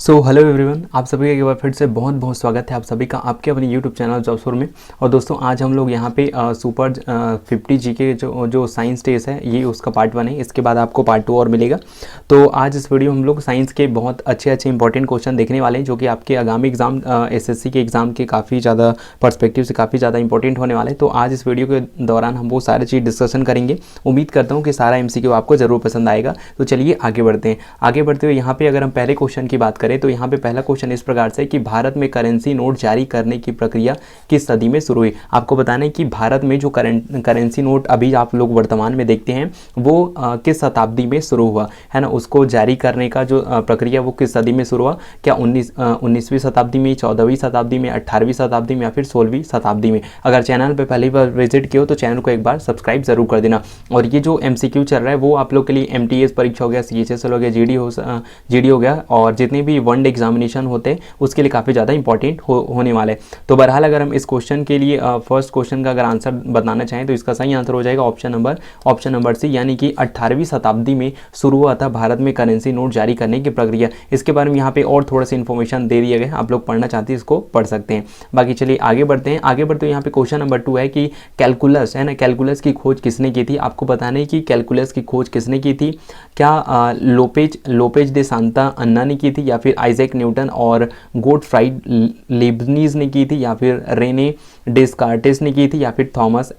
So hello everyone, आप सभी का एक बार फिर से बहुत बहुत स्वागत है आप सभी का आपके अपने यूट्यूब चैनल जॉब्सफोर में। और दोस्तों आज हम लोग यहाँ पे सुपर 50 जी के जो साइंस टेस्ट है ये उसका पार्ट 1 है। इसके बाद आपको पार्ट 2 और मिलेगा। तो आज इस वीडियो में हम लोग साइंस के बहुत अच्छे इंपॉर्टेंट क्वेश्चन देखने वाले हैं जो कि आपके आगामी एग्जाम एसएससी के एग्जाम के काफ़ी ज़्यादा पर्सपेक्टिव से काफ़ी ज़्यादा इंपॉर्टेंट होने वाले हैं। तो आज इस वीडियो के दौरान हम वो सारी चीज़ डिस्कशन करेंगे। उम्मीद करता हूँ कि सारा एमसीक्यू आपको ज़रूर पसंद आएगा। तो चलिए आगे बढ़ते हैं। आगे बढ़ते हुए यहाँ पे अगर हम पहले क्वेश्चन की बात करें तो यहाँ पे पहला क्वेश्चन इस प्रकार से कि भारत में करेंसी नोट जारी करने की प्रक्रिया किस सदी में शुरू हुई। आपको बताना है कि भारत में जो करेंसी नोट अभी आप लोग वर्तमान में देखते हैं वो किस शताब्दी में शुरू हुआ है ना। उसको जारी करने का जो प्रक्रिया वो किस सदी में शुरू हुआ। क्या 19वीं शताब्दी में, 14वीं शताब्दी में, 18वीं शताब्दी में या फिर 16वीं शताब्दी में। अगर चैनल पर पहली बार विजिट किया हो तो चैनल को एक बार सब्सक्राइब जरूर कर देना। और ये जो एमसीक्यू चल रहा है वो आप लोग के लिए एमटीएस परीक्षा हो गया, सीएचएसएल हो गया, जीडी हो गया और जितने भी वनडे एग्जामिनेशन होते हैं उसके लिए काफ़ी ज़्यादा इंपॉर्टेंट होने वाले। तो बहरहाल अगर हम इस क्वेश्चन के लिए फर्स्ट क्वेश्चन का अगर आंसर बताना चाहें तो इसका सही आंसर हो जाएगा ऑप्शन नंबर सी, यानी कि 18वीं शताब्दी में शुरू हुआ था भारत में करेंसी नोट जारी करने की प्रक्रिया। इसके बारे में यहाँ पे और थोड़ा सा इन्फॉर्मेशन दे दिया गया है, आप लोग पढ़ना चाहते हैं इसको पढ़ सकते हैं। बाकी चलिए आगे बढ़ते हैं। आगे बढ़ते यहाँ पे क्वेश्चन नंबर 2 है कि कैलकुलस है ना, कैलकुलस की खोज किसने की थी। आपको बताना है कि कैलकुलस की खोज किसने की थी। क्या लोपेज डे सांता अन्ना ने की थी, या फिर आइजैक न्यूटन और गोटफ्राइड लीबनीज ने की थी, या फिर रेने डेस्कार्टेस ने की थी, या फिर थॉमस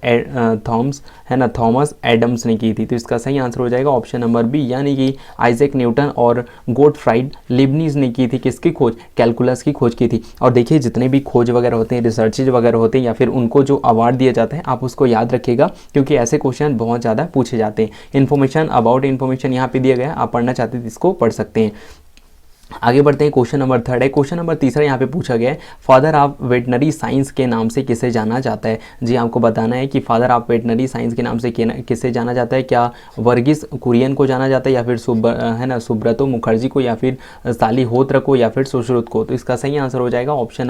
एडम्स ने की थी। तो इसका सही आंसर हो जाएगा ऑप्शन नंबर बी, यानी कि आइजैक न्यूटन और गोटफ्राइड लीबनीज ने की थी। किसकी खोज? कैलकुलस की खोज की थी। और देखिए जितने भी खोज वगैरह होते हैं, रिसर्चेज वगैरह होते हैं या फिर उनको जो अवार्ड दिया जाता है आप उसको याद रखिएगा क्योंकि ऐसे क्वेश्चन बहुत ज़्यादा पूछे जाते हैं। इन्फॉर्मेशन अबाउट इन्फॉर्मेशन यहाँ पे दिया गया है, आप पढ़ना चाहते हैं इसको पढ़ सकते हैं। आगे बढ़ते हैं। क्वेश्चन नंबर 3 है। क्वेश्चन नंबर 3 यहाँ पे पूछा गया है फादर ऑफ वेटनरी साइंस के नाम से किसे जाना जाता है। जी आपको बताना है कि फादर ऑफ वेटनरी साइंस के नाम से किसे जाना जाता है। क्या वर्गीस कुरियन को जाना जाता है, या फिर सुब्रतो मुखर्जी को, या फिर सालिहोत्र को, या फिर सुश्रुत को। तो इसका सही आंसर हो जाएगा ऑप्शन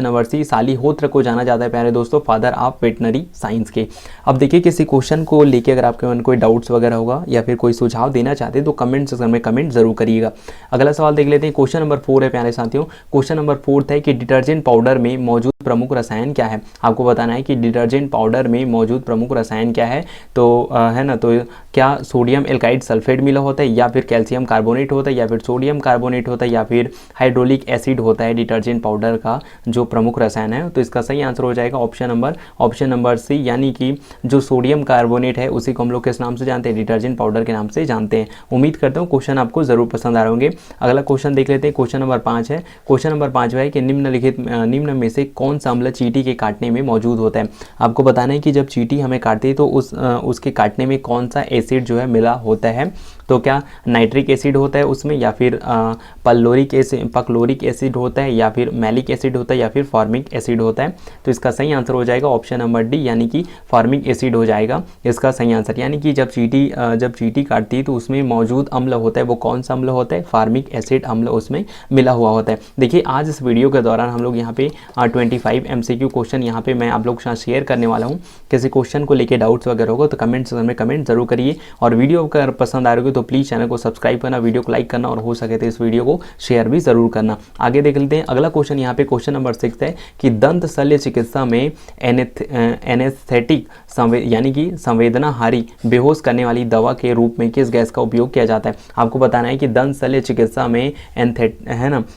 नंबर सी, सालिहोत्र को जाना जाता है प्यारे दोस्तों फादर ऑफ वेटनरी साइंस के। अब देखिए किसी क्वेश्चन को लेकर अगर आपके मन कोई डाउट्स वगैरह होगा या फिर कोई सुझाव देना चाहते हैं तो कमेंट सेक्शन में कमेंट जरूर करिएगा। अगला सवाल देख लेते हैं। क्वेश्चन नंबर 4 है प्यारे साथियों। क्वेश्चन नंबर 4 है कि डिटर्जेंट पाउडर में मौजूद प्रमुख रसायन क्या है। आपको बताना है कि डिटर्जेंट पाउडर में मौजूद प्रमुख रसायन क्या है। तो है ना, तो क्या सोडियम एल्काइड सल्फेट मिला होता है, या फिर कैल्शियम कार्बोनेट होता है, या फिर सोडियम कार्बोनेट होता है, या फिर हाइड्रोलिक एसिड होता है डिटर्जेंट पाउडर का जो प्रमुख रसायन है। तो इसका सही आंसर हो जाएगा ऑप्शन नंबर सी, यानी कि जो सोडियम कार्बोनेट है उसी को हम लोग किस नाम से जानते हैं, डिटर्जेंट पाउडर के नाम से जानते हैं। उम्मीद करता हूँ क्वेश्चन आपको जरूर पसंद आ रहे होंगे। अगला क्वेश्चन देख लेते हैं। क्वेश्चन नंबर 5 है। क्वेश्चन नंबर 5 है कि निम्न में से कौन सा अम्ल चींटी के काटने में मौजूद होता है। आपको बताना है कि जब चींटी हमें काटती है तो उसके काटने में कौन सा एसिड जो है मिला होता है। तो क्या नाइट्रिक एसिड होता है उसमें, या फिर पक्लोरिक एसिड होता है, या फिर मैलिक एसिड होता है, या फिर फॉर्मिक एसिड होता है। तो इसका सही आंसर हो जाएगा ऑप्शन नंबर डी, यानी कि फॉर्मिक एसिड हो जाएगा इसका सही आंसर। यानी कि जब चींटी काटती है तो उसमें मौजूद अम्ल होता है वो कौन सा अम्ल होता है, फार्मिक एसिड अम्ल उसमें मिला हुआ होता है। देखिए आज इस वीडियो के दौरान हम लोग यहाँ पे 25 एमसीक्यू क्वेश्चन यहाँ पे मैं आप लोग के साथ शेयर करने वाला हूँ। किसी क्वेश्चन को लेकर डाउट्स वगैरह होगा तो कमेंट सेक्शन में कमेंट जरूर करिए। और वीडियो अगर पसंद आ रही हो तो प्लीज़ चैनल को सब्सक्राइब करना, वीडियो को लाइक करना और हो सके तो इस वीडियो को शेयर भी जरूर करना। आगे देख लेते हैं। अगला क्वेश्चन यहाँ पे क्वेश्चन नंबर 6 है कि दंत शल्य चिकित्सा में एनेस्थेटिक यानी कि संवेदनाहारी बेहोश करने वाली दवा के रूप में किस गैस का उपयोग किया जाता है। आपको बताना है कि दंत शल्य चिकित्सा में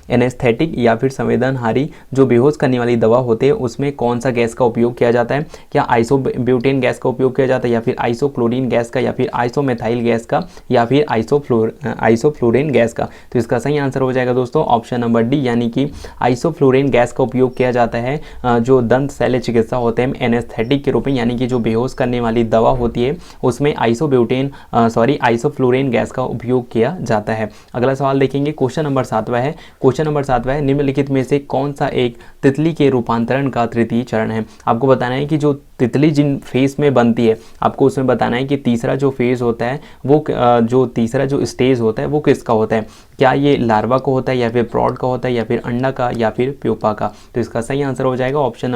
एनेस्थेटिक या फिर संवेदनहारी जो बेहोश करने वाली दवा होती है उसमें कौन सा गैस का उपयोग किया जाता है। क्या आइसोब्यूटेन गैस का उपयोग किया जाता है, या फिर आइसोक्लोरीन गैस का, या फिर आइसोमेथाइल गैस का, या फिर आइसोफ्लोरेन गैस का। तो इसका सही आंसर हो जाएगा दोस्तों ऑप्शन नंबर डी, यानी कि आइसोफ्लोरेन गैस का उपयोग किया जाता है जो दंत शल्य चिकित्सा होते हैं एनेस्थेटिक के रूप में, यानी कि जो बेहोश करने वाली दवा होती है उसमें आइसोफ्लोरेन गैस का उपयोग किया जाता है। अगला सवाल देखेंगे। क्वेश्चन नंबर 7 है। क्वेश्चन नंबर 7 निम्नलिखित में से कौन सा एक तितली के रूपांतरण का तृतीय चरण है। आपको बताना है कि जो तितली जिन फेज में बनती है आपको उसमें बताना है कि तीसरा जो फेज होता है वो जो तीसरा जो स्टेज होता है वो किसका होता है। क्या ये लार्वा को होता है या फिर प्रौढ़ का होता है या फिर अंडा का या फिर प्यूपा का। तो इसका सही आंसर हो जाएगा ऑप्शन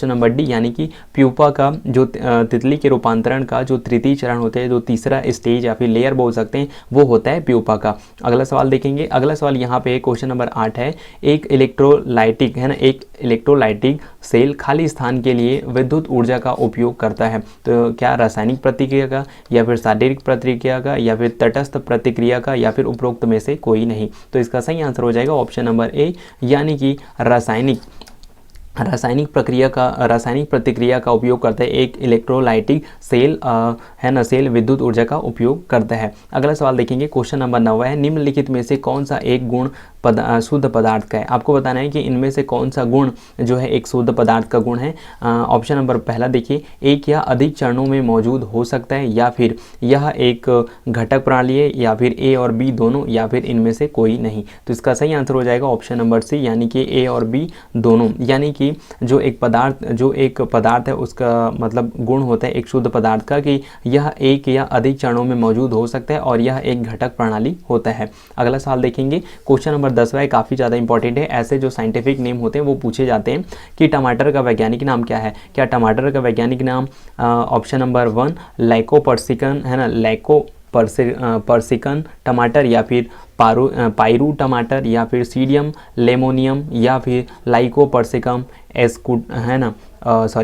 नंबर डी, यानी कि प्यूपा का जो तितली के रूपांतरण का जो तृतीय चरण होता है, जो तीसरा स्टेज या फिर लेयर बोल सकते हैं, वो होता है प्यूपा का। अगला सवाल देखेंगे। अगला सवाल यहाँ पे क्वेश्चन नंबर 8 है। एक इलेक्ट्रोलाइटिक है ना, एक इलेक्ट्रोलाइटिक सेल खाली स्थान के लिए विद्युत ऊर्जा का उपयोग करता है। तो क्या रासायनिक प्रतिक्रिया का या फिर शारीरिक प्रतिक्रिया का या फिर तटस्थ प्रतिक्रिया का या फिर उपरोक्त में से कोई नहीं। तो इसका सही आंसर हो जाएगा ऑप्शन नंबर ए, यानी कि रासायनिक प्रतिक्रिया का उपयोग करता है। एक इलेक्ट्रोलाइटिक सेल है ना, सेल विद्युत ऊर्जा का उपयोग करता है। अगला सवाल देखेंगे। क्वेश्चन नंबर 9 है। निम्नलिखित में से कौन सा एक गुण शुद्ध पदार्थ का है। आपको बताना है कि इनमें से कौन सा गुण जो है एक शुद्ध पदार्थ का गुण है। ऑप्शन नंबर पहला देखिए, एक या अधिक चरणों में मौजूद हो सकता है, या फिर यह एक घटक प्रणाली है, या फिर ए और बी दोनों, या फिर इनमें से कोई नहीं। तो इसका सही आंसर हो जाएगा ऑप्शन नंबर सी, यानी कि ए और बी दोनों। यानी कि जो एक पदार्थ है उसका मतलब गुण होता है एक शुद्ध पदार्थ का कि यह एक या अधिक चरणों में मौजूद हो सकता है और यह एक घटक प्रणाली होता है। अगला सवाल देखेंगे। क्वेश्चन नंबर 10 है, काफ़ी ज़्यादा इंपॉर्टेंट है। ऐसे जो साइंटिफिक नेम होते हैं वो पूछे जाते हैं कि टमाटर का वैज्ञानिक नाम क्या है। क्या टमाटर का वैज्ञानिक नाम ऑप्शन नंबर 1 लाइकोपर्सिकन है ना, पर्सिकन टमाटर, या फिर पायरू टमाटर, या फिर सीडियम लेमोनियम, या फिर लाइकोपर्सिकम है ना,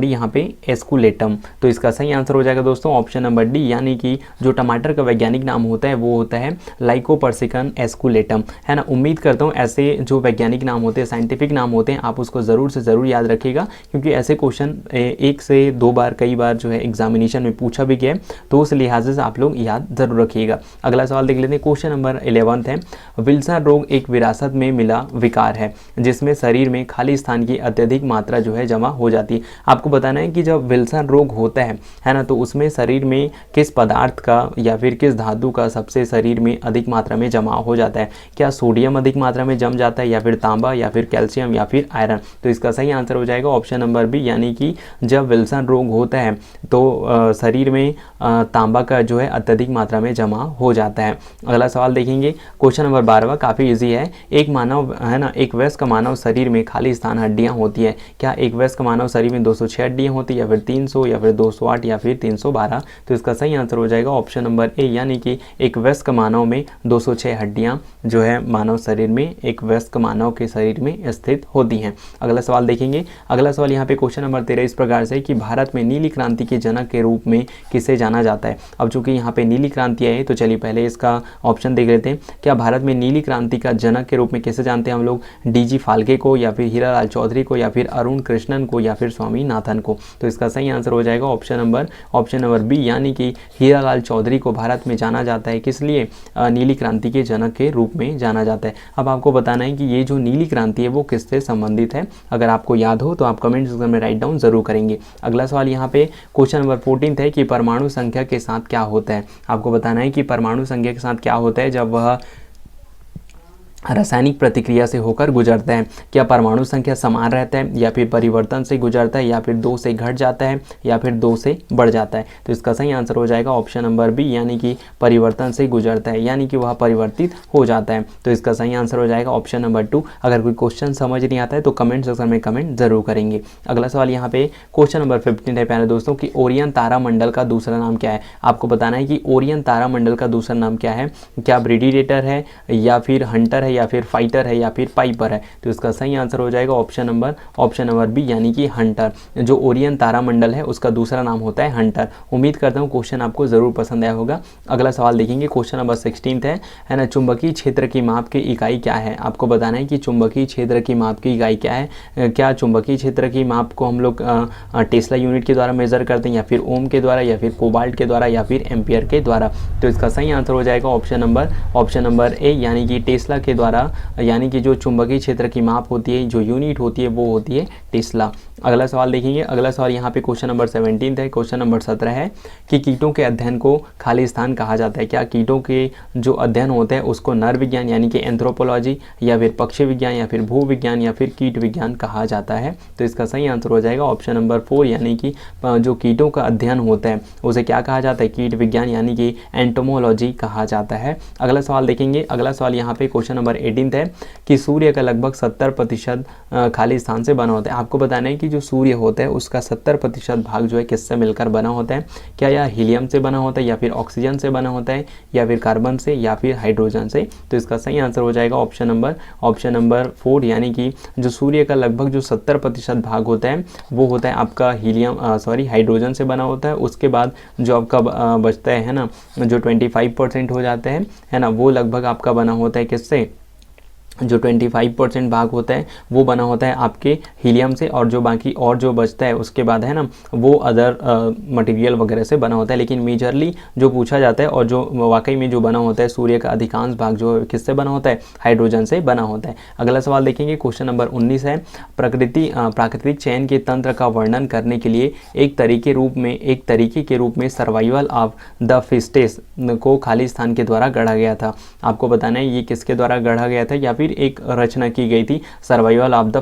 यहाँ पे एस्कुलेटम। तो इसका सही आंसर हो जाएगा दोस्तों ऑप्शन नंबर डी, यानी कि जो टमाटर का वैज्ञानिक नाम होता है वो होता है लाइकोपर्सिकन एस्कुलेटम, है ना। उम्मीद करता हूँ ऐसे जो वैज्ञानिक नाम होते हैं, साइंटिफिक नाम होते हैं, आप उसको ज़रूर से ज़रूर याद रखिएगा, क्योंकि ऐसे क्वेश्चन 1 से 2 बार कई बार जो है एग्जामिनेशन में पूछा भी गया है, तो उस लिहाज से आप लोग याद ज़रूर रखिएगा। अगला सवाल देख लेते हैं। क्वेश्चन नंबर 11 है। विल्सन रोग एक विरासत में मिला विकार है जिसमें शरीर में खाली स्थान की अत्यधिक मात्रा जो है जमा हो जाती है। आपको बताना है कि जब विल्सन रोग होता है ना, तो उसमें शरीर में किस पदार्थ का या फिर किस धातु का सबसे शरीर में अधिक मात्रा में जमा हो जाता है। क्या सोडियम अधिक मात्रा में जम जाता है, या फिर तांबा, या फिर कैल्शियम, या फिर आयरन। तो इसका सही आंसर हो जाएगा ऑप्शन नंबर बी, यानी कि जब विल्सन रोग होता है तो शरीर में तांबा का जो है अत्यधिक मात्रा में जमा हो जाता है। अगला सवाल देखेंगे। क्वेश्चन नंबर 12 काफ़ी ईजी है। एक मानव है ना, एक वयस्क मानव शरीर में खाली स्थान हड्डियाँ होती है। क्या एक वयस्क मानव शरीर में 206 हड्डियाँ होती है, या फिर 300, या फिर 208, या फिर 312। तो इसका सही आंसर हो जाएगा ऑप्शन नंबर ए, यानी कि एक वयस्क मानव में 206 हड्डियाँ जो है मानव शरीर में, एक वयस्क मानव के शरीर में स्थित होती हैं। अगला सवाल देखेंगे। अगला सवाल यहाँ पे क्वेश्चन नंबर 13 इस प्रकार से कि भारत में नीली क्रांति के जनक के रूप में किसे जाना जाता है। अब चूंकि यहाँ पे नीली क्रांति है तो चलिए पहले इसका ऑप्शन देख लेते हैं। क्या भारत में नीली क्रांति का जनक के रूप में किसे जानते हैं हम लोग? डीजी फाल्के को, या फिर हीरालाल चौधरी को, या फिर अरुण कृष्णन को, या फिर स्वामीनाथन को। तो इसका सही आंसर हो जाएगा ऑप्शन नंबर बी, यानी कि हीरालाल चौधरी को भारत में जाना जाता है। किस लिए? नीली क्रांति के जनक के रूप में जाना जाता है। अब आपको बताना है कि ये जो नीली क्रांति है वो किससे संबंधित है। अगर आपको याद हो तो आप कमेंट सेक्शन में राइट डाउन जरूर करेंगे। अगला सवाल यहाँ पे क्वेश्चन नंबर 14 है कि परमाणु संख्या के साथ क्या होता है। आपको बताना है कि परमाणु संख्या के साथ क्या होता है जब वह रासायनिक प्रतिक्रिया से होकर गुजरता है। क्या परमाणु संख्या समान रहता है, या फिर परिवर्तन से गुजरता है, या फिर 2 से घट जाता है, या फिर 2 से बढ़ जाता है। तो इसका सही आंसर हो जाएगा ऑप्शन नंबर बी, यानी कि परिवर्तन से गुजरता है, यानी कि वह परिवर्तित हो जाता है। तो इसका सही आंसर हो जाएगा ऑप्शन नंबर 2। अगर कोई क्वेश्चन समझ नहीं आता है तो कमेंट सेक्शन में कमेंट जरूर करेंगे। अगला सवाल यहाँ पे क्वेश्चन नंबर 15 है प्यारे दोस्तों कि ओरियन तारामंडल का दूसरा नाम क्या है। आपको बताना है कि ओरियन तारामंडल का दूसरा नाम क्या है। क्या प्रेडिडेटर है, या फिर हंटर है, या फिर फाइटर है, या फिर पाइपर है। तो इसका सही आंसर हो जाएगा ऑप्शन नंबर बी, यानी कि हंटर। जो ओरियन तारामंडल है उसका दूसरा नाम होता है हंटर। उम्मीद करता हूँ क्वेश्चन आपको जरूर पसंद आया होगा। अगला सवाल देखेंगे। क्वेश्चन नंबर 16 है ना, चुंबकीय क्षेत्र की माप की इकाई क्या है। आपको बताना है कि चुंबकीय क्षेत्र की माप की इकाई क्या है। क्या चुंबकीय क्षेत्र की माप को हम लोग टेस्ला यूनिट के द्वारा मेजर करते हैं, या फिर ओम के द्वारा, या फिर कोबाल्ट के द्वारा, या फिर एम्पियर के द्वारा। तो इसका सही आंसर हो जाएगा ऑप्शन नंबर ए, यानी कि टेस्ला के द्वारा, यानी कि जो चुंबकीय क्षेत्र की माप होती है, जो यूनिट होती है वो होती है टेस्ला। अगला सवाल देखेंगे। अगला सवाल यहाँ पे क्वेश्चन नंबर 17 है। क्वेश्चन नंबर 17 है कि कीटों के अध्ययन को खाली स्थान कहा जाता है। क्या कीटों के जो अध्ययन होते हैं उसको नर विज्ञान यानी कि एंथ्रोपोलॉजी या फिर पक्षी विज्ञान या फिर भू विज्ञान या फिर कीट विज्ञान कहा जाता है। तो इसका सही आंसर हो जाएगा ऑप्शन नंबर 4 यानी कि जो कीटों का अध्ययन होता है उसे क्या कहा जाता है, कीट विज्ञान यानी कि एंटोमोलॉजी कहा जाता है। अगला सवाल देखेंगे। अगला सवाल यहाँ पे क्वेश्चन नंबर 18 है कि सूर्य का लगभग 70% खाली स्थान से बना होता है। आपको बताना है कि जो सूर्य होता है उसका 70% भाग जो है किससे मिलकर बना होता है। क्या यह हीलियम से बना होता है या फिर ऑक्सीजन से बना होता है या फिर कार्बन से या फिर हाइड्रोजन से। तो इसका सही आंसर हो जाएगा ऑप्शन नंबर 4 यानी कि जो सूर्य का लगभग जो 70% भाग होता है वो होता है आपका हाइड्रोजन से बना होता है। उसके बाद जो आपका बचता है ना, जो 25% हो जाता है ना, वो लगभग आपका बना होता है किससे, जो 25% भाग होता है वो बना होता है आपके हीलियम से, और जो बाकी और जो बचता है उसके बाद है ना वो अदर मटेरियल वगैरह से बना होता है। लेकिन मेजरली जो पूछा जाता है और जो वाकई में जो बना होता है सूर्य का अधिकांश भाग जो किससे बना होता है, हाइड्रोजन से बना होता है। अगला सवाल देखेंगे। क्वेश्चन नंबर 19 है प्राकृतिक चयन के तंत्र का वर्णन करने के लिए एक तरीके के रूप में सर्वाइवल ऑफ द फिस्टेस को खाली स्थान के द्वारा गढ़ा गया था। आपको बताना है ये किसके द्वारा गढ़ा गया था या फिर एक रचना की गई थी सर्वाइवल ऑफ द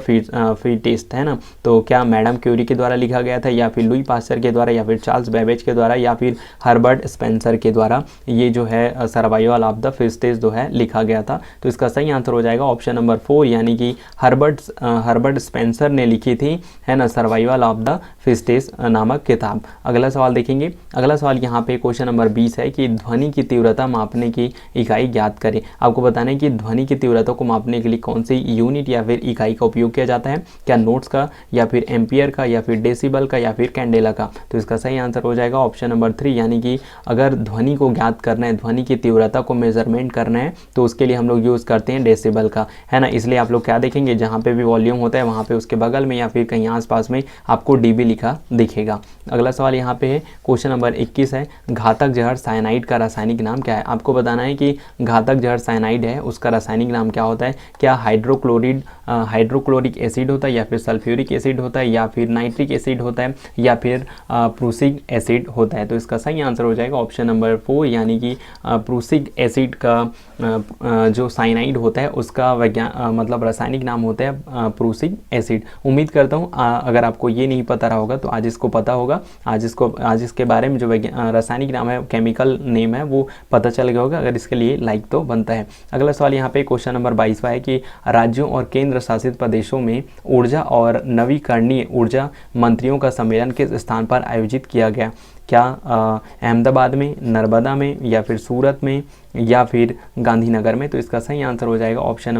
फिटेस्ट, है ना। तो क्या मैडम क्यूरी के द्वारा लिखा गया था या फिर लुई पास्चर के द्वारा या फिर चार्ल्स बेबेज के द्वारा या फिर हर्बर्ट स्पेंसर के द्वारा ये जो है सर्वाइवल ऑफ द फिटेस्ट जो है लिखा गया था। तो इसका सही आंसर हो जाएगा ऑप्शन नंबर 4 यानी कि हर्बर्ट स्पेंसर ने लिखी थी, है ना, सर्वाइवल ऑफ द फिटेस्ट नामक किताब। अगला सवाल देखेंगे। अगला सवाल यहाँ पे क्वेश्चन नंबर 20 है कि ध्वनि की तीव्रता मापने की इकाई ज्ञात करें। आपको बताना है कि ध्वनि की तीव्रता को मापने के लिए कौन सी यूनिट या फिर इकाई का उपयोग किया जाता है। क्या नोट्स का या फिर एम्पियर का या फिर डेसिबल का या फिर कैंडेला का। तो इसका सही आंसर हो जाएगा ऑप्शन नंबर 3 यानी कि अगर ध्वनि को ज्ञात करना है, ध्वनि की तीव्रता को मेजरमेंट करना है तो उसके लिए हम लोग यूज़ करते हैं डेसिबल का, है ना। इसलिए आप लोग क्या देखेंगे, जहाँ पे भी वॉल्यूम होता है वहाँ पे उसके बगल में या फिर कहीं आसपास में आपको डीबी लिखा दिखेगा। अगला सवाल यहाँ पे है क्वेश्चन नंबर 21 है घातक जहर साइनाइड का रासायनिक नाम क्या है। आपको बताना है कि घातक जहर साइनाइड है उसका रासायनिक नाम क्या होता है। क्या हाइड्रोक्लोरिक एसिड होता है या फिर सल्फ्यूरिक एसिड होता है या फिर नाइट्रिक एसिड होता है या फिर प्रूसिक एसिड होता है। तो इसका सही आंसर हो जाएगा ऑप्शन नंबर 4 यानी कि प्रूसिक एसिड का जो साइनाइड होता है उसका मतलब रासायनिक नाम होता है प्रूसिक एसिड। उम्मीद करता हूँ अगर आपको ये नहीं पता रहा होगा तो आज इसको पता होगा, आज इसके बारे में जो रासायनिक नाम है, केमिकल नेम है, वो पता चल गया होगा। अगर इसके लिए लाइक तो बनता है। अगला सवाल यहाँ पे क्वेश्चन नंबर 22 है कि राज्यों और केंद्र शासित प्रदेशों में ऊर्जा और नवीकरणीय ऊर्जा मंत्रियों का सम्मेलन किस स्थान पर आयोजित किया गया। क्या अहमदाबाद में, नर्मदा में या फिर सूरत में या फिर गांधीनगर में। तो इसका सही आंसर हो जाएगा ऑप्शन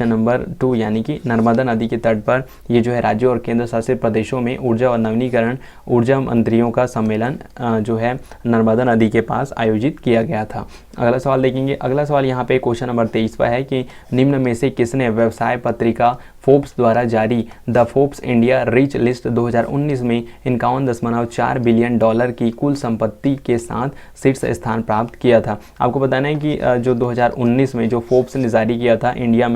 नंबर 2 यानी कि नर्मदा नदी के तट पर ये जो है राज्यों और केंद्र शासित प्रदेशों में ऊर्जा और नवीनीकरण ऊर्जा मंत्रियों का सम्मेलन जो है नर्मदा नदी के पास आयोजित किया गया था। अगला सवाल देखेंगे। अगला सवाल यहाँ पे क्वेश्चन नंबर 23 पर है कि निम्न में से किसने व्यवसाय पत्रिका फोर्ब्स द्वारा जारी the Forbes India rich list 2019 में 51.4 बिलियन डॉलर की कुल संपत्ति के साथ शीर्ष स्थान प्राप्त किया था। आपको बताना है कि जो 2019 में जो फोर्ब्स ने जारी किया था इंडिया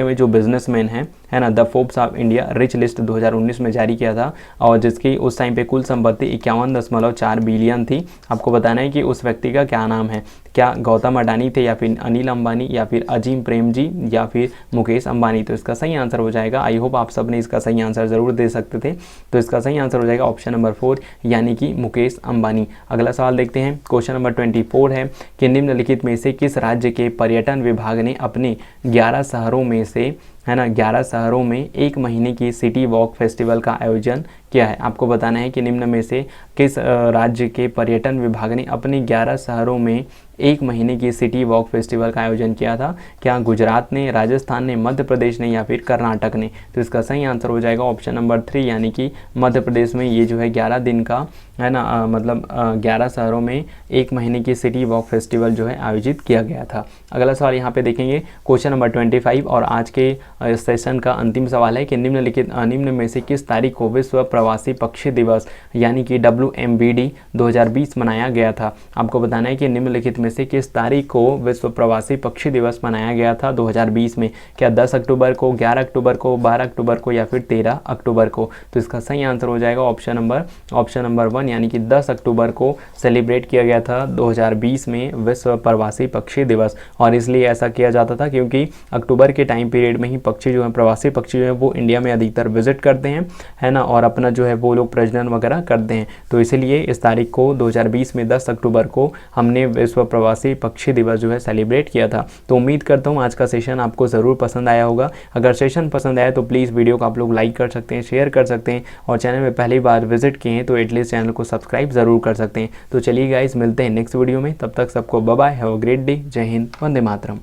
में जो बिजनेसमैन है ना, the Forbes of India rich list 2019 में जारी किया था और जिसकी उस टाइम पे कुल संपत्ति 51.4 बिलियन थी। आपको बताना है कि उस व्यक्ति का क्या नाम है। क्या गौतम अडानी थे या फिर अनिल अंबानी या फिर अजीम प्रेमजी या फिर मुकेश अंबानी। तो इसका सही आंसर हो जाएगा, आई होप आप सब ने इसका सही आंसर ज़रूर दे सकते थे। तो इसका सही आंसर हो जाएगा ऑप्शन नंबर 4 यानी कि मुकेश अंबानी। अगला सवाल देखते हैं। क्वेश्चन नंबर 24 है कि निम्नलिखित में से किस राज्य के पर्यटन विभाग ने अपने 11 शहरों में से, है ना, 11 शहरों में 1 महीने की सिटी वॉक फेस्टिवल का आयोजन किया है। आपको बताना है कि निम्न में से किस राज्य के पर्यटन विभाग ने अपने 11 शहरों में 1 महीने की सिटी वॉक फेस्टिवल का आयोजन किया था। क्या गुजरात ने, राजस्थान ने, मध्य प्रदेश ने या फिर कर्नाटक ने। तो इसका सही आंसर हो जाएगा ऑप्शन नंबर 3 यानी कि मध्य प्रदेश में ये जो है 11 दिन का है ना, मतलब 11 शहरों में 1 महीने की सिटी वॉक फेस्टिवल जो है आयोजित किया गया था। अगला सवाल यहाँ पे देखेंगे क्वेश्चन नंबर 25 और आज के सेशन का अंतिम सवाल है कि निम्न में से किस तारीख को विश्व प्रवासी पक्षी दिवस यानी कि WMBD 2020 मनाया गया था। आपको बताना है कि निम्नलिखित में से किस तारीख को विश्व प्रवासी पक्षी दिवस मनाया गया था 2020 में। क्या 10 अक्टूबर को, 11 अक्टूबर को, 12 अक्टूबर को या फिर 13 अक्टूबर को। तो इसका सही आंसर हो जाएगा ऑप्शन नंबर 1 यानी कि 10 अक्टूबर को सेलिब्रेट किया गया था 2020 में विश्व प्रवासी पक्षी दिवस। और इसलिए ऐसा किया जाता था क्योंकि अक्टूबर के टाइम पीरियड में ही पक्षी जो है, प्रवासी पक्षी जो है वो इंडिया में अधिकतर विजिट करते हैं, है ना, और अपना जो है वो लोग प्रजनन वगैरह करते हैं। तो इसीलिए इस तारीख को 2020 में 10 अक्टूबर को हमने विश्व प्रवासी पक्षी दिवस जो है सेलिब्रेट किया था। तो उम्मीद करता हूँ आज का सेशन आपको ज़रूर पसंद आया होगा। अगर सेशन पसंद आया तो प्लीज़ वीडियो को आप लोग लाइक कर सकते हैं, शेयर कर सकते हैं, और चैनल में पहली बार विजिट किए हैं तो एटलीस्ट चैनल को सब्सक्राइब ज़रूर कर सकते हैं। तो चलिए गाइस, मिलते हैं नेक्स्ट वीडियो में, तब तक सबको bye bye, have a great day, जय हिंद, वंदे मातरम।